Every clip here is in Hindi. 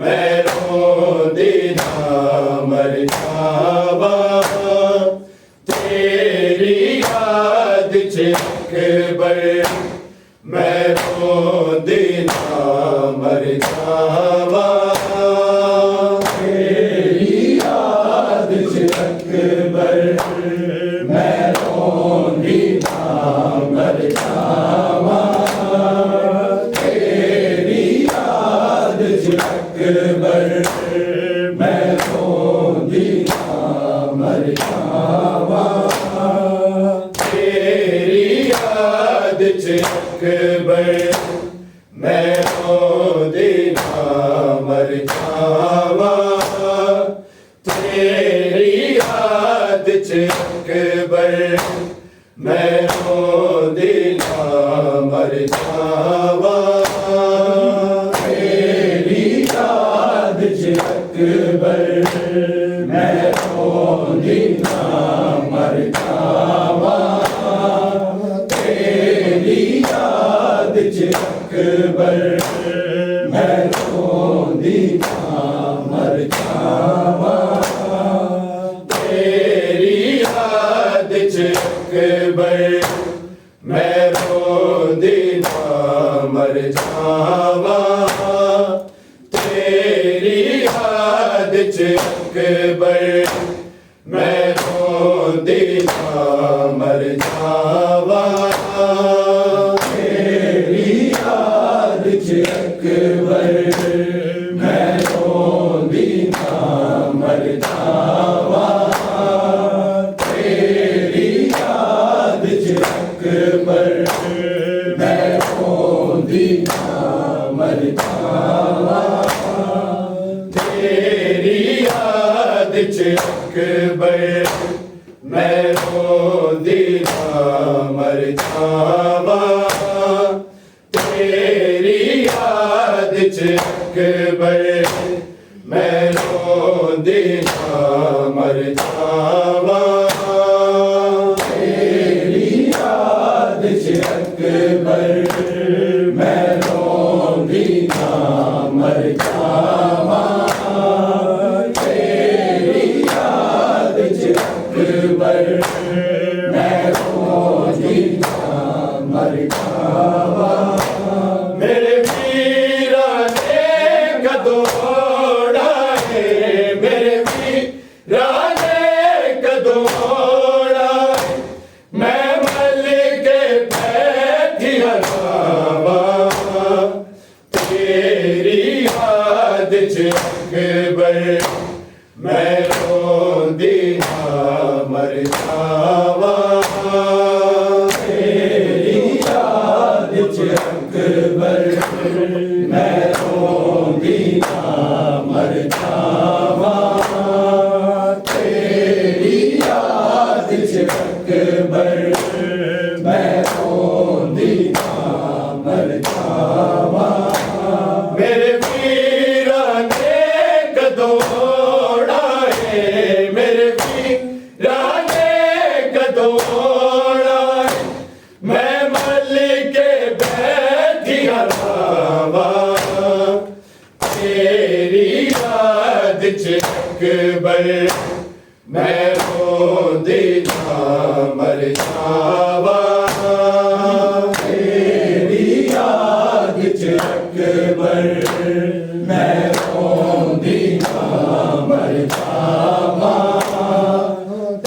मैं रोंदी ना मर जावा तेरी याद च अकबर मैं रोंदी ना मर जावा तेरी याद च अकबर मैं रोंदी ना मर जावा तेरी याद च अकबर मैं रोंदी ना मर जावा तेरी याद च अकबर मैं रोंदी ना मर जावा तेरी याद च अकबर मैं रोंदी ना मर जावा तेरी याद च अकबर मैं रोंदी ना मर जावा तेरी याद च अकबर मैं रोंदी ना मर जावा तेरी याद च अकबर मैं रोंदी ना मर जावा तेरी याद च अकबर मैं रोंदी ना मर जावा तेरी याद च अकबर मैं रोंदी ना मर जावा तेरी याद च अकबर मैं रोंदी ना मर जावा तेरी याद च अकबर मैं रोंदी ना मर जावा तेरी याद च अकबर मैं रोंदी ना मर जावा तेरी याद च अकबर मैं रोंदी ना मर जावा तेरी याद च अकबर मैं रोंदी ना मर जावा मेरे वीरा ने कदोड़ा है मेरे वीरा ने कदोड़ा मैं मल के बैठी हवा तेरी याद च अकबर मैं रोंदी ना मर जावा तेरी याद च अकबर मैं रोंदी ना मर जावा तेरी याद च अकबर मैं रोंदी ना मर जावा मेरे वीरा ने कदोड़ा है मेरे वीरा ने कदोड़ा मैं मल के बैठी हवा तेरी याद च अकबर मैं रोंदी ना मर जावा तेरी याद च अकबर मैं रोंदी ना मर जावा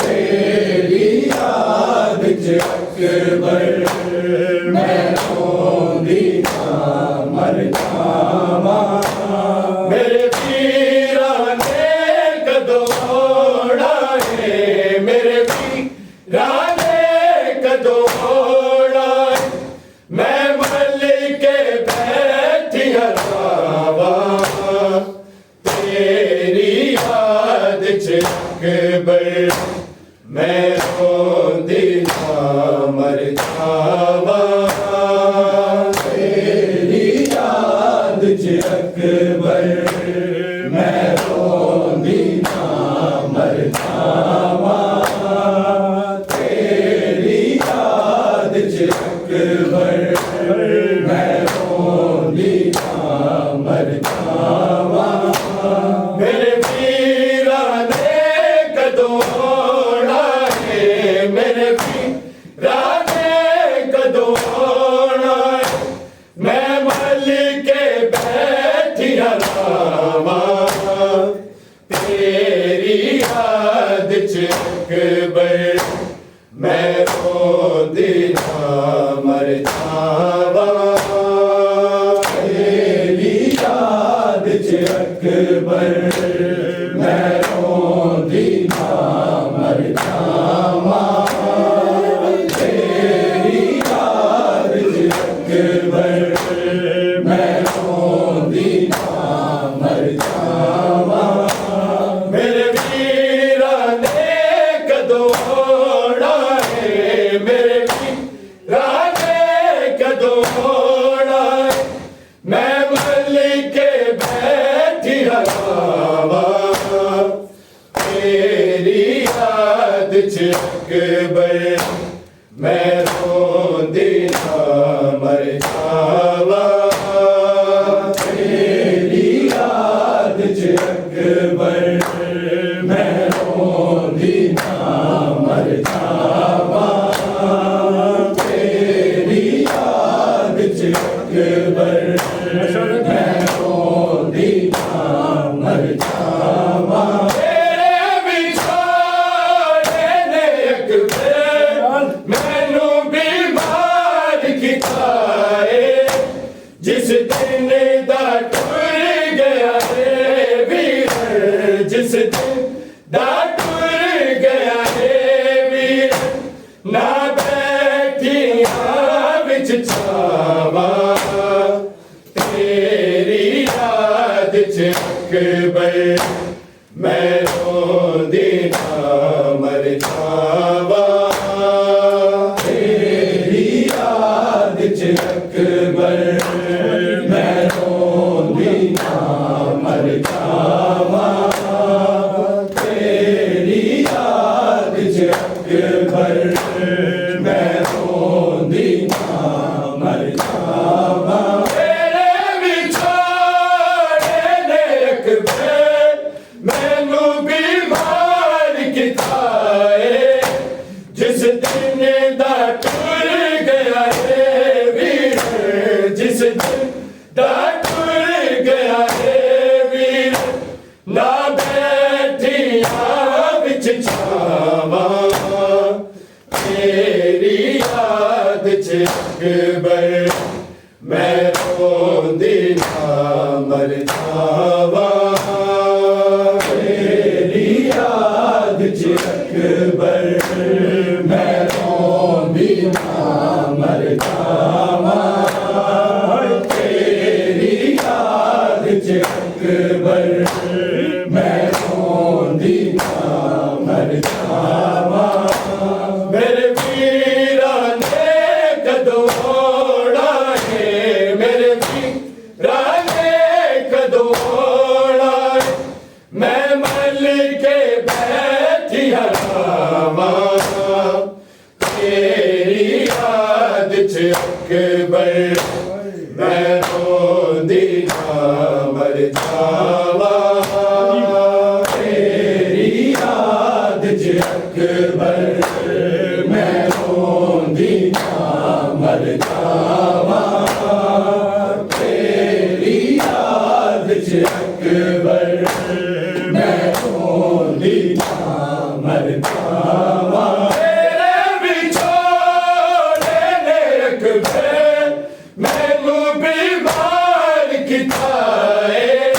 तेरी याद च अकबर मैं रोंदी ना मर जावा मेरे वीरा ने कदोड़ा है मेरे वीरा ने कदोड़ा मैं मल के बैठी हवा तेरी याद च अकबर मैं रोंदी ना मर जावा तेरी याद च अकबर मैं रोंदी ना मर जावा तेरी याद च अकबर मैं रोंदी ना मर जावा जावा मेरे वीरा ने कदों होना है मेरे वीरा ने कदों होना है मैं मल के बैठिया रावा तेरी याद च अकबर मैं रोंदी ना मर जावा तेरी याद च अकबर मैं रोंदी ना मर जावा तेरी याद च अकबर मैं रोंदी ना मर जावा मेरे वीरा ने कदों होना है मेरे वीरा ने कदों होना है मैं मल के बैठी हवा तेरी याद च अकबर मैं रोंदी ना मर जावा तेरी याद च अकबर मैं रोंदी ना मर जावा तेरी याद च अकबर मैं रोंदी ना मर जावा तेरे विछोड़े ने अकबर मैनू बीमार कीता है जिस दिन दा टुर गया है वीर जिस दिन दा टुर गया है वीर ना बैठिया विच छावा तेरी याद च अकबर मैं रोंदी ना मर जावा तेरी याद च अकबर मैं रोंदी ना मर जावा तेरी याद च अकबर मैं रोंदी ना मर जावा तेरे विछोड़े ने अकबर मैनू बीमार कीता है जिस दिन दा टुर गया है वीर जिस दिन दा टुर गया है वीर ना बैठिया विच छावा तेरी याद च अकबर मैं रोंदी ना मर जावा तेरी याद च अकबर मैं रोंदी ना मर जावा तेरी याद च अकबर मैं रोंदी ना मर जावा मेरे वीरा ने कदों होना है मेरे वीरा ने कदों होना है मैं मल के बैठी हवा तेरी याद च अकबर मैं रोंदी ना मर जावा तेरी याद च अकबर मैं रोंदी ना मर जावा तेरी याद च अकबर मैं रोंदी ना मर जावा तेरे विछोड़े ने अकबर मैनू बीमार कीता है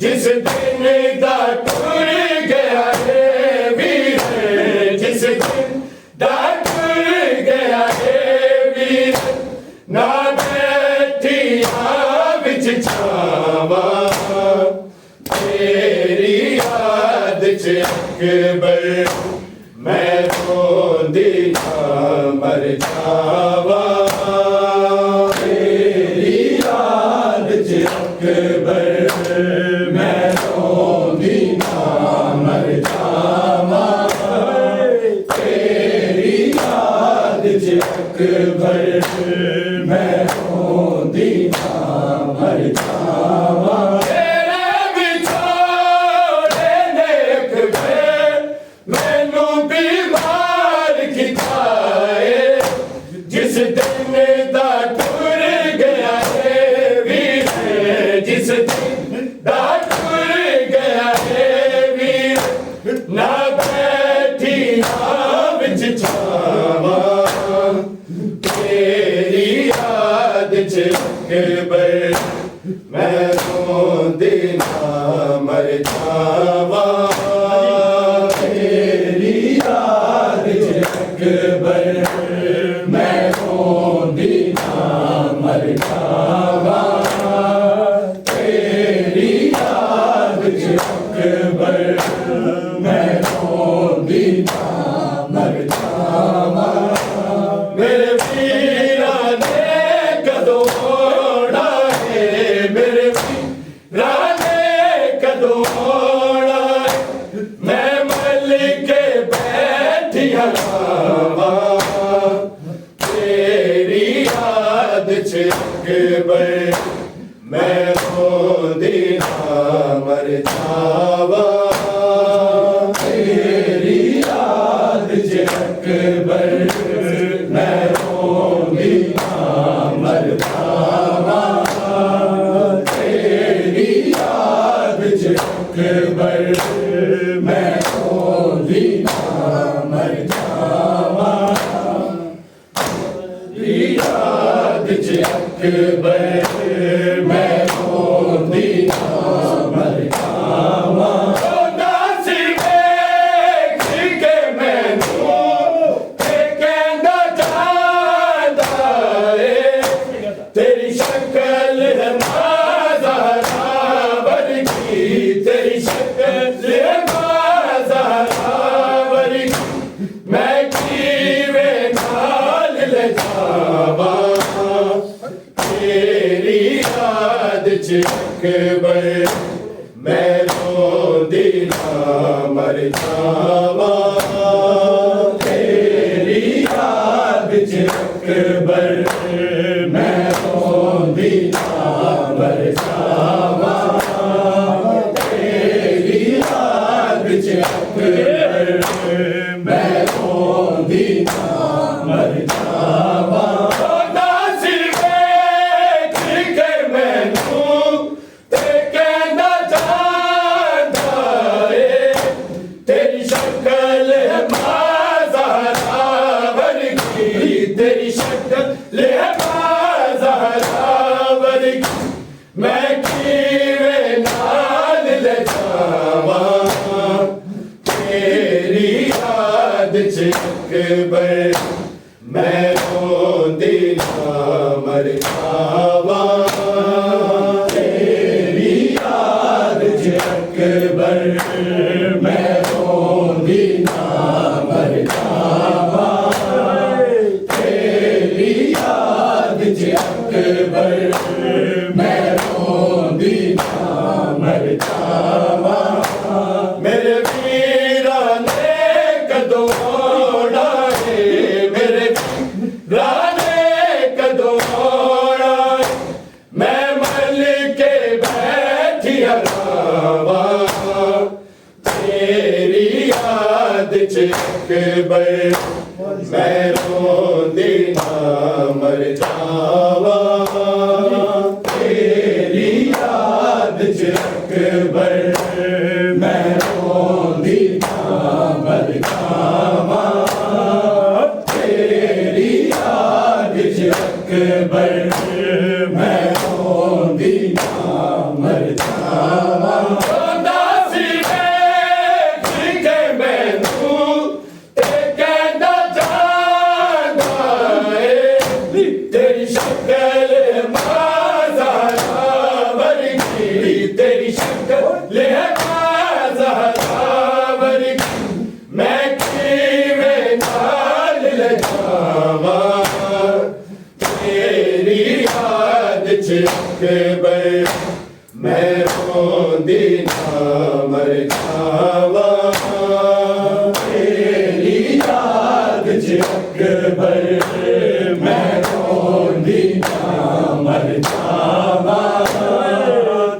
जिस दिन दा टुर गया है वीर जिस दिन दा टुर गया है वीर ना बैठिया विच छावा तेरी याद च अकबर मैं रोंदी ना मर जावा तेरी याद च अकबर मैं रोंदी ना मर जावा तेरी याद च अकबर मैं रोंदी ना मर जावा जिस दिन टुर गया है वीर ना बैठी बिच छावा तेरी याद चिकबर मैं रोंदे ना मर जावा तेरी याद चिकबर मैं रोंदे ना मर जावा तेरी याद चिकबर मैं रोंदे ना मर जावा मेरे वीरा ने कदों मोड़ा है मेरे वीरा ने कदों मोड़ा है मैं मल के बैठी हलावा तेरी याद चिकबर मैं रोंदे ना मर जावा तेरी याद चिकबर मैं रोंदे ना मर जावा तेरी याद चिकबर मैं रोंदे ना मर जावा तेरी याद चिकबर मैं रोंदे ना मर जावा तेरी शक्ल है माज़हरावर की तेरी शक्ल है माज़हरावर की मैं कीवे नाल ले जावा तेरी याद चिकबर मैं रोंदे ना मर जावा तेरी याद चिकबर मैं रोंदे ना मर जावा तेरी याद चिकबर मैं रोंदे ना मर जावा नासिर वेख के मैनू ते कहंदा जांदा ए तेरी शक्ल है माज़हरावर की तेरी शक्ल है माज़हरावर की मैं कीवे नाल ले जावा तेरी याद चिकबर मैं रोंदे ना मर जावा तेरी याद चिकबर मैं रोंदे ना मर जावा तेरी याद चिकबर मैं रोंदे ना मर जावा मेरे वीरा ने कदों मोड़ा है मेरे वीरा ने कदों मोड़ा है मैं मल के बैठी हलावा तेरी याद चिकबर मैं रोंदे ना मर जावा तेरी याद चिकबर मैं रोंदे ना मर जावा तेरी याद चिकबर मैं रोंदे ना मर जावा नासिर वेख के मैनू ते कहंदा जांदा ए तेरी शक्ल माज़हरावर की तेरी शक्ल है माज़हरावर की मैं कीवे नाल ले जावा तेरी याद चिकबर मैं रोंदे ना मर जावा तेरी याद चिकबर मैं रोंदे ना मर जावा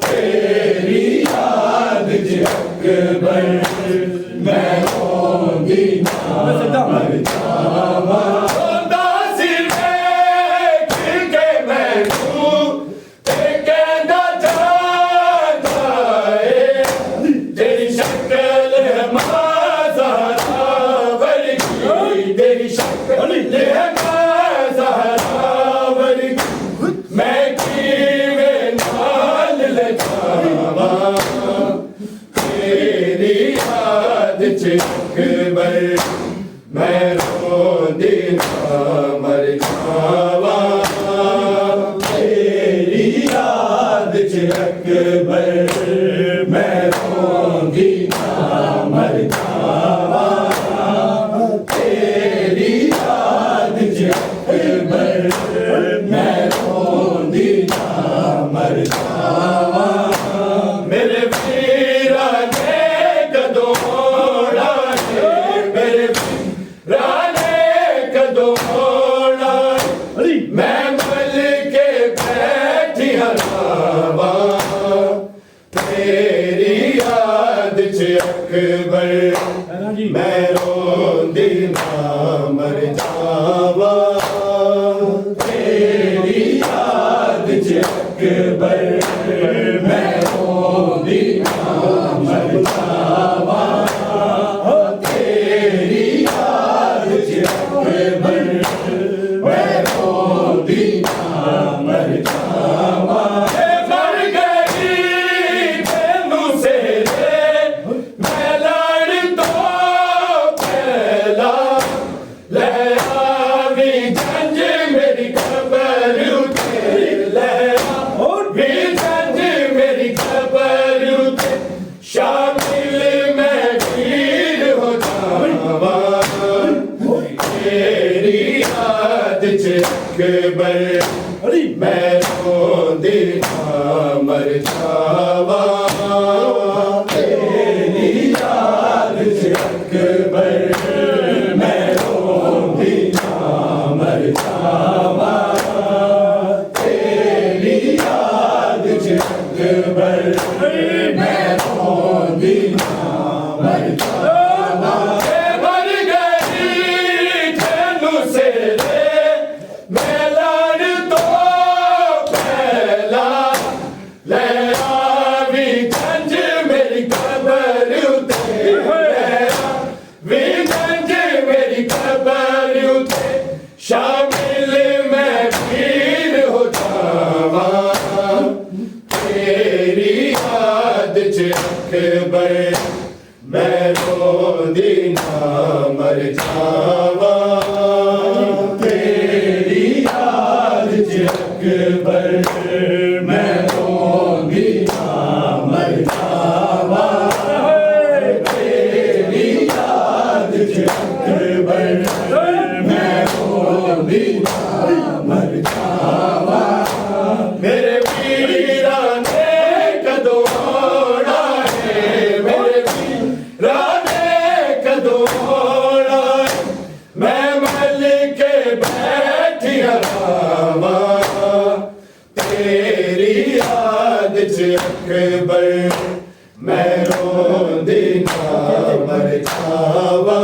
तेरी याद चिकबर मैं रोंदे ना मर जावा नासिर वेख के मैनू ते कहंदा जा च अकबर मैं रोंदी ना मर जावा तेरी याद च अकबर मैं रोंदी ना मर जावा तेरी याद च अकबर मैं रोंदी ना मर जावा मेरे वीरा ने कदों मोड़ा मेरे वीरा ने कदों मोड़ा मैं मल के बैठी हरावा तेरी याद च अकबर मैं रोंदी ना मर जावा तेरी याद च अकबर मैं रोंदी ना मर जावा तेरी याद च अकबर मैं रोंदी ना मर जावा मर गई तेनू सेरे मैं लड़ तो पहला ले आवी जंज मेरी खबर उते ले आवी जंज मेरी खबर उते शामिल मैं वीर हो जावा तेरी याद च अकबर मैं रोंदी ना मर जावा तेरी याद च अकबर मैं रोंदी ना मर जावा तेरी याद च अकबर मैं रोंदी ना मर जावा मर गई तेनू सेरे मैं लड़ तो पहला ले आवी जंज मेरी खबर उते ले आवी जंज मेरी खबर उते शामिल मैं वीर हो जावा तेरी याद च अकबर मैं रोंदी ना मर जावा तेरी याद च अकबर मैं रोंदी ना मर जावा तेरी याद च अकबर मैं रोंदी ना मर जावा मेरे वीरा ने कदों मोड़ा मेरे वीरा ने कदों मोड़ा मैं मल के बैठी हरावा तेरी याद च अकबर मैं रोंदी ना मर जावा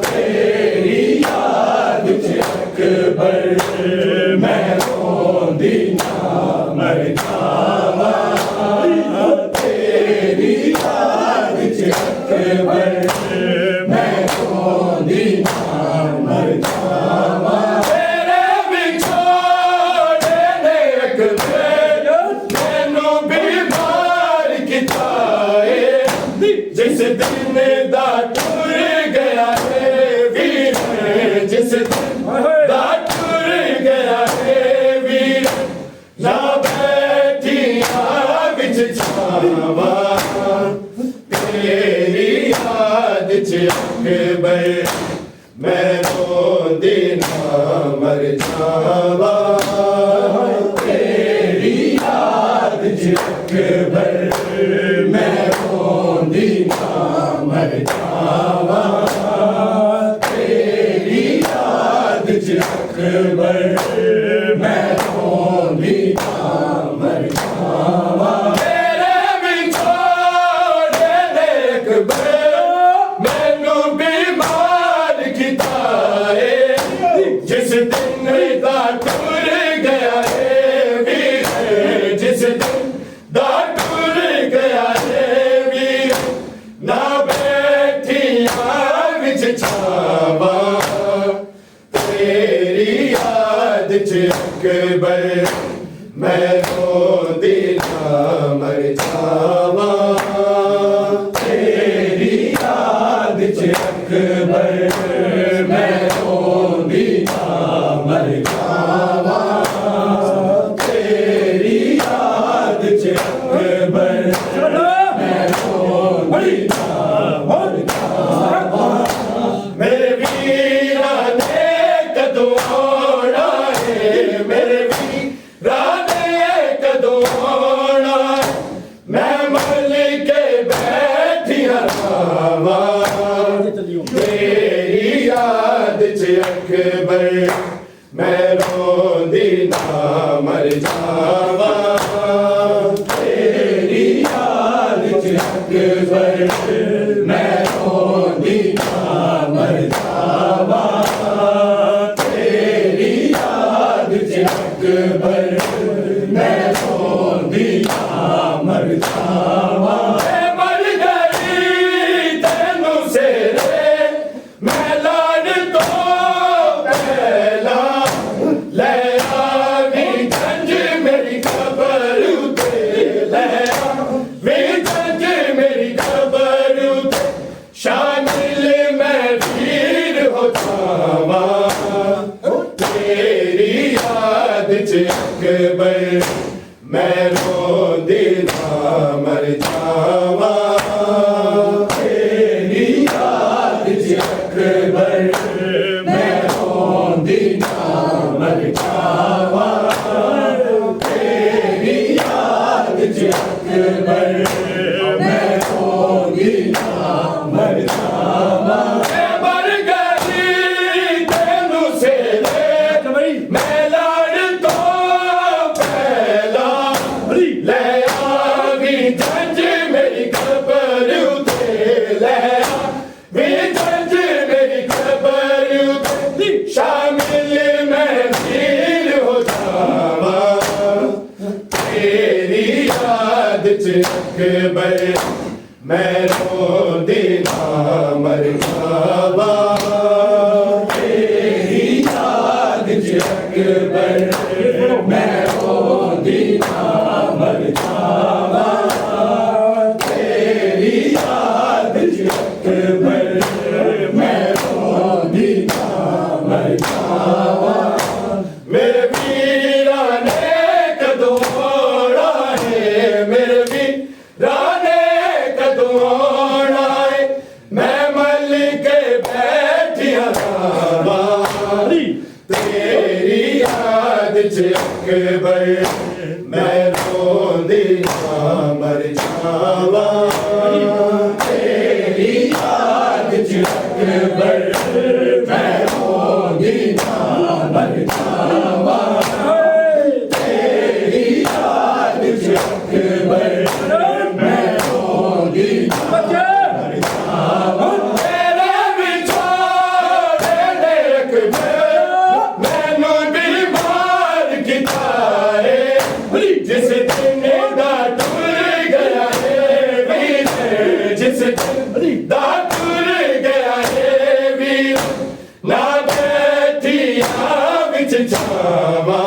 तेरी याद च अकबर मैं रोंदी ना मर जावा तेरी याद च अकबर मैं रोंदी ना मर जावा तेरे विछोड़े ने अकबर मैनू बीमार किता है जिस दिन दा टुर गया है वीर जिस दिन दा टुर गया है वीर ना बैठिया विच छावा तेरी याद च अकबर मैं रोंदी ना मर जावा तेरी याद च अकबर मैं रोंदी ना मर जावा तेरी याद च अकबर मैं रोंदी ना मर जावा तेरे विछोड़े ने अकबर मैनू बीमार किता है जिस दिन दा टुर गया है वीर जिस दिन दा टुर गया है वीर ना बैठिया विच छावा तेरी याद च अकबर अकबर मैं रोंदी ना मर जावा मेरे वीरा ने कदों आना है मेरे वीरा ने कदों आना मैं मल के बैठिया रावा तेरी याद च अकबर मैं रोंदी ना मर जावा तेरी याद च अकबर मैं रोंदी ना मर जावा तेरी याद च अकबर मैं रोंदी ना मर जावा मर गई तेनू सेरे मैं लाड तो पहला ले आवी जंज मेरी खबर उते ले आवी जंज मेरी खबर उते शामिल मैं वीर हो जावा तेरी याद च अकबर मैं रोंदी ना मर जावा तेरी याद च अकबर मैं रोंदी ना मर जावा तेरी याद च अकबर मैं रोंदी ना मर जावा मर गई तेनू सेरे मैं लाड तो पहला ले आवी जंज मेरी खबर उते ले आवी जंज मेरी खबर उते शामिल मैं वीर हो जावा तेरी याद च अकबर मैं रोंदी ना मर जावा तेरी याद च अकबर मैं रोंदी ना मर जावा तेरी याद च अकबर मैं रोंदी ना मर जावा मेरे वीरा ने कदों आना है मेरे वीरा ने कदों आना है मैं मल के बैठिया रावा तेरी याद च अकबर मैं रोंदी ना मर जावा तेरी याद च अकबर मैं रोंदी ना मर जावा तेरी याद च अकबर मैं रोंदी ना मर जावा तेरे विछोड़े ने अकबर मैनू बीमार किता है जिस दिन दा टुर गया है वीर जिस दिन दा टुर गया है वीर ना बैठिया विच जावा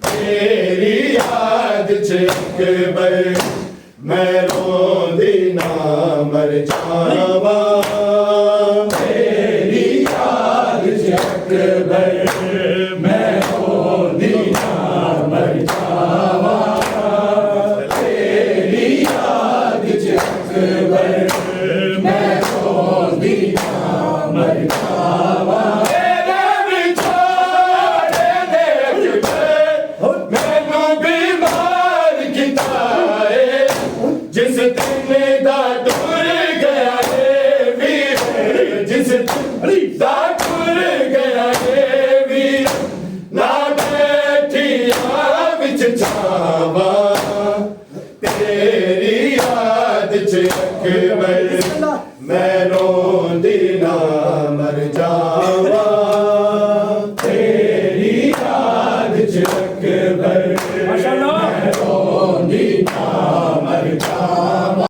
तेरी याद च अकबर मैं रोंदी ना मर जावा तेरी याद च अकबर मैं रोंदी ना मर जावा तेरी याद च अकबर मैं रोंदी ना मर जावा तेरे विछोड़े ने अकबर मैनू बीमार किता है जिस दिन दा टुर गया है वीर जिस दिन दा टुर गया है वीर ना बैठिया विच जावा तेरी याद च अकबर मैं रोंदी ना मर जावा तेरी याद च अकबर